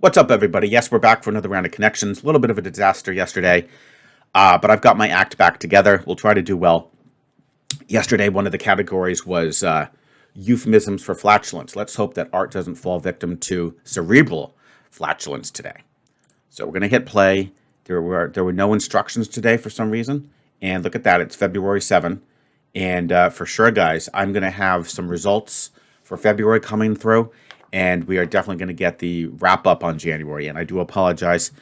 What's up, everybody? Yes, we're back for another round of connections. A little bit of a disaster yesterday, but I've got my act back together. We'll try to do well. Yesterday, one of the categories was euphemisms for flatulence. Let's hope that Art doesn't fall victim to cerebral flatulence today. So we're going to hit play. There were no instructions today for some reason, and look at that. It's February 7th, and for sure, guys, I'm going to have some results for February coming through, and we are definitely going to get the wrap up on January. And I do apologize.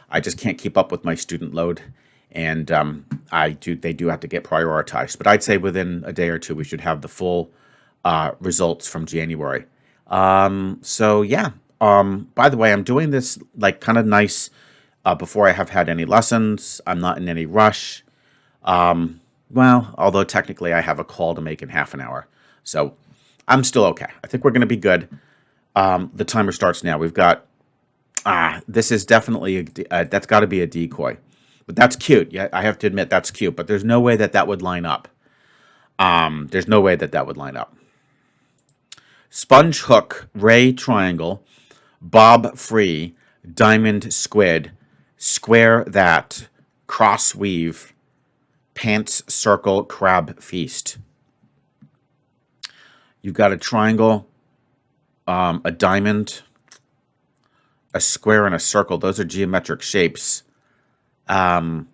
I just can't keep up with my student load, and they do have to get prioritized. But I'd say within a day or two, we should have the full results from January. So yeah. By the way, I'm doing this like kind of nice before I have had any lessons. I'm not in any rush. Well, although technically I have a call to make in half an hour, so I'm still okay. I think we're going to be good. The timer starts now. We've got this is definitely that's got to be a decoy, but that's cute. Yeah, I have to admit that's cute. But there's no way that that would line up. There's no way that that would line up. Sponge hook, ray triangle, bob free, diamond squid, square that, cross weave, pants circle crab feast. You've got a triangle, a diamond, a square, and a circle. Those are geometric shapes. I'm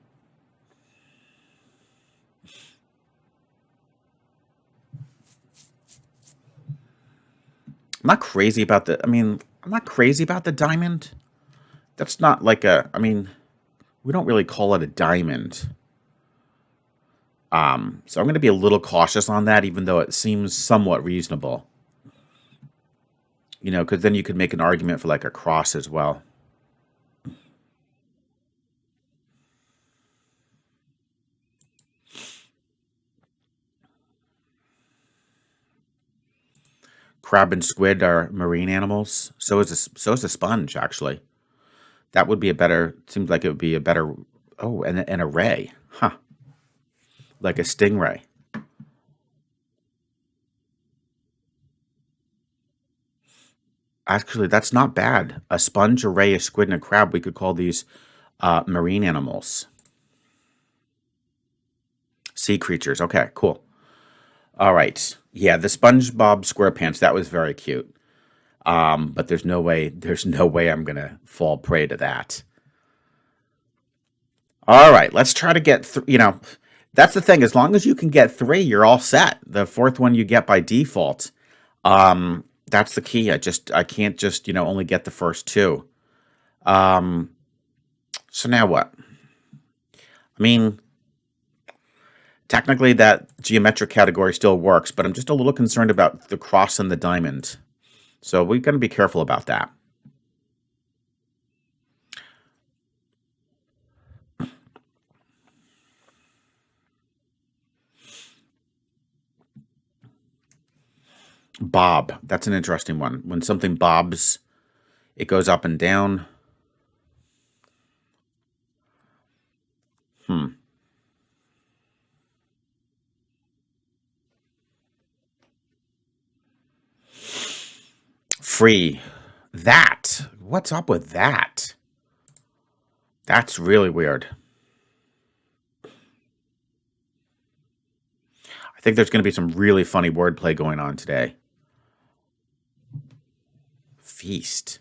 not crazy about I'm not crazy about the diamond. That's not like we don't really call it a diamond. So I'm going to be a little cautious on that, even though it seems somewhat reasonable. You know, because then you could make an argument for like a cross as well. Crab and squid are marine animals. So is a sponge, actually. That would be a better. Seems like it would be a better. Oh, and a ray, huh? Like a stingray. Actually, that's not bad. A sponge, a ray, a squid, and a crab. We could call these marine animals. Sea creatures. Okay, cool. All right. Yeah, the SpongeBob SquarePants, that was very cute. But there's no way I'm gonna fall prey to that. All right, let's try to get that's the thing. As long as you can get three, you're all set. The fourth one you get by default. That's the key. I can't just, only get the first two. So now what? I mean, technically that geometric category still works, but I'm just a little concerned about the cross and the diamond. So we've got to be careful about that. Bob. That's an interesting one. When something bobs, it goes up and down. Free. That. What's up with that? That's really weird. I think there's going to be some really funny wordplay going on today. Feast.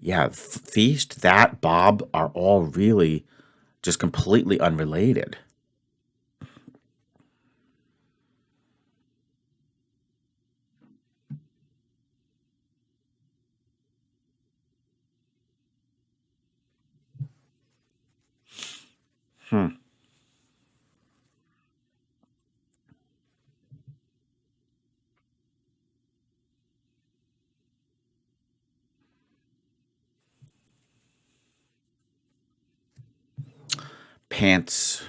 Yeah, feast, that, Bob are all really just completely unrelated. Hmm. Pants.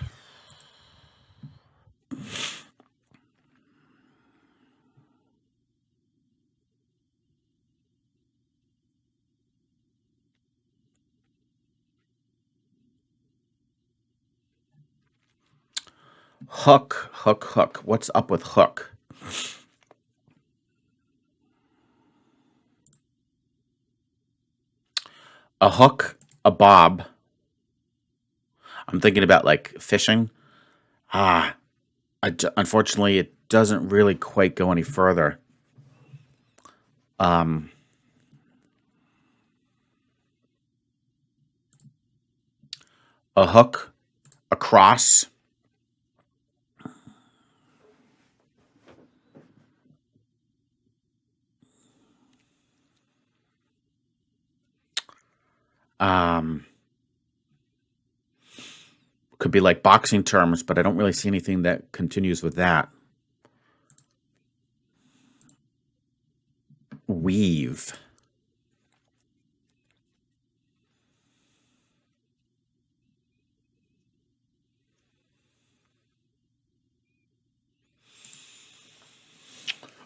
Hook, hook, hook. What's up with hook? A hook, a bob. I'm thinking about like fishing. Ah, unfortunately, it doesn't really quite go any further. Um, a hook, a cross. Um, could be like boxing terms, but I don't really see anything that continues with that. Weave.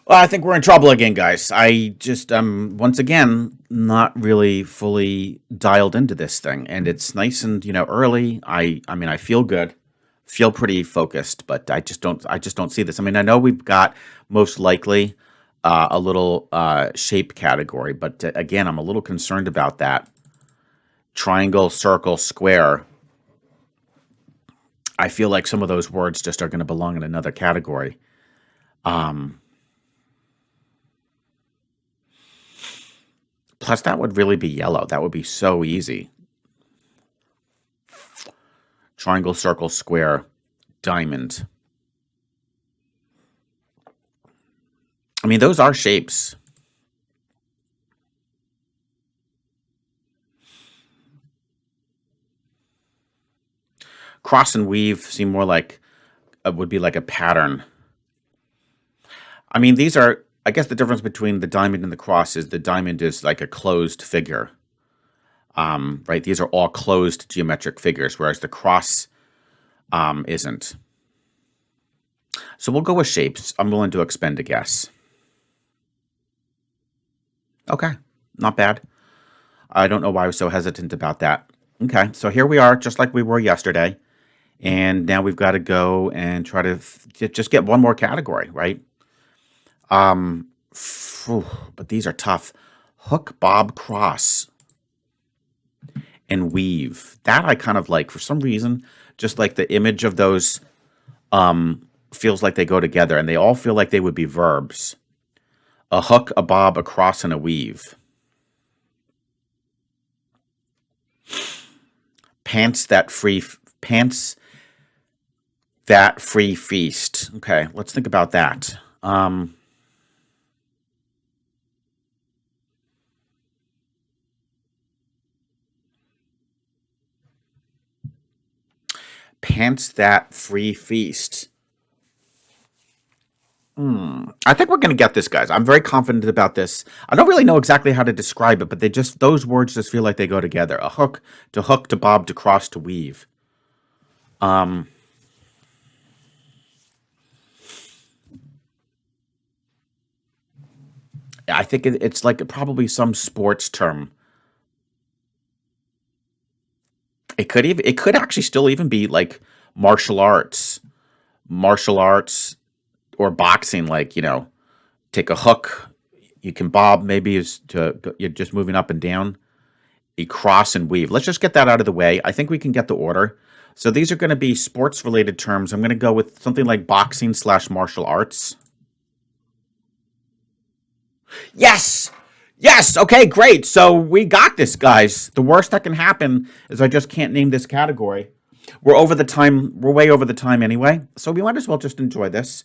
Well, I think we're in trouble again, guys. I just once again not really fully dialed into this thing, and it's nice and early. I mean I feel good, feel pretty focused, but I just don't see this. I mean I know we've got most likely a little shape category, but again I'm a little concerned about that triangle, circle, square. I feel like some of those words just are going to belong in another category. Um, Plus, that would really be yellow. That would be so easy. Triangle, circle, square, diamond. I mean, those are shapes. Cross and weave seem more like would be like a pattern. I mean, these are. I guess the difference between the diamond and the cross is the diamond is like a closed figure, right? These are all closed geometric figures, whereas the cross isn't. So we'll go with shapes. I'm willing to expend a guess. Okay, not bad. I don't know why I was so hesitant about that. Okay, so here we are, just like we were yesterday. And now we've got to go and try to just get one more category, right? Phew, but these are tough. Hook, bob, cross, and weave. That I kind of like for some reason. Just like the image of those feels like they go together, and they all feel like they would be verbs. A hook, a bob, a cross, and a weave. Pants that free pants that free feast. Okay, let's think about that. Pants that free feast. I think we're going to get this, guys. I'm very confident about this. I don't really know exactly how to describe it, but those words just feel like they go together. A hook, to bob, to cross, to weave. Um, I think it's like probably some sports term. It could actually still even be like martial arts, martial arts or boxing. Like take a hook, you can bob maybe is to you're just moving up and down. A cross and weave. Let's just get that out of the way. I think we can get the order. So these are going to be sports related terms. I'm going to go with something like boxing slash martial arts. Yes. Yes. Okay, great. So we got this, guys. The worst that can happen is I just can't name this category. We're over the time. We're way over the time anyway. So we might as well just enjoy this.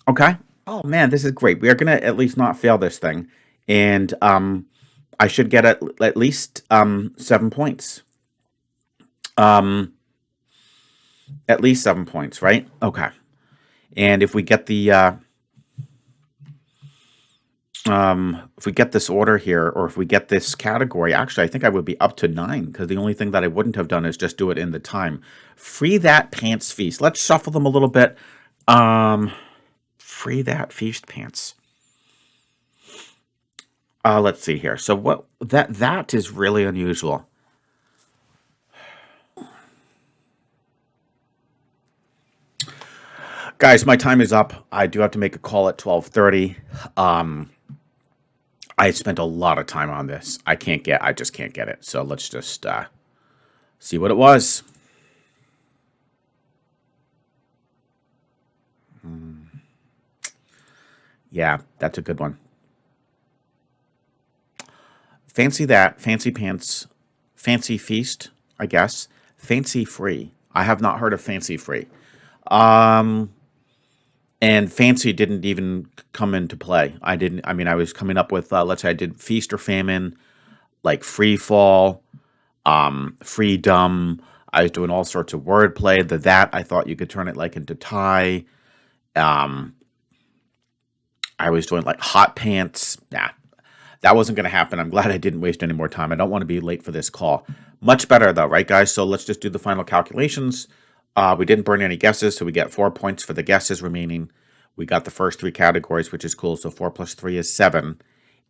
Okay. Oh man, this is great. We are going to at least not fail this thing. And I should get at least 7 points. Um, at least 7 points, right? Okay. And if we get this order here, or if we get this category, actually, I think I would be up to 9 because the only thing that I wouldn't have done is just do it in the time. Free that pants feast. Let's shuffle them a little bit. Free that feast pants. Let's see here. So what that is really unusual. Guys, my time is up. I do have to make a call at 12:30. Um, I spent a lot of time on this. I just can't get it. So let's just see what it was. Yeah, that's a good one. Fancy that, fancy pants, fancy feast, I guess. Fancy free. I have not heard of fancy free. Um, and fancy didn't even come into play. I didn't. I mean, I was coming up with let's say I did feast or famine, like free fall, freedom. I was doing all sorts of wordplay. The that I thought you could turn it like into tie. Um, I was doing like hot pants. Nah, that wasn't going to happen. I'm glad I didn't waste any more time. I don't want to be late for this call. Much better though, right, guys? So let's just do the final calculations. We didn't burn any guesses, so we get 4 points for the guesses remaining. We got the first three categories, which is cool. So 4 plus 3 is 7,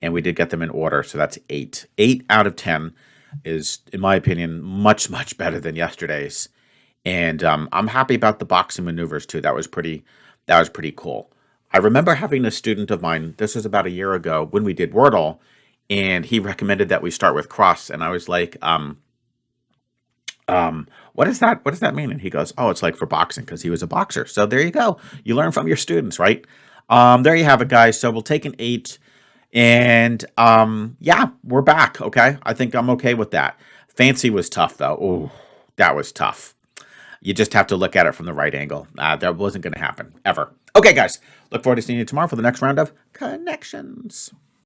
and we did get them in order. So that's 8. 8 out of 10 is, in my opinion, much better than yesterday's. And I'm happy about the boxing maneuvers too. That was pretty. That was pretty cool. I remember having a student of mine. This was about a year ago when we did Wordle, and he recommended that we start with cross. And I was like, what is that? What does that mean? And he goes, oh, it's like for boxing because he was a boxer. So there you go. You learn from your students, right? There you have it, guys. So we'll take an 8. And yeah, we're back. Okay. I think I'm okay with that. Fancy was tough, though. Oh, that was tough. You just have to look at it from the right angle. That wasn't going to happen ever. Okay, guys. Look forward to seeing you tomorrow for the next round of Connections.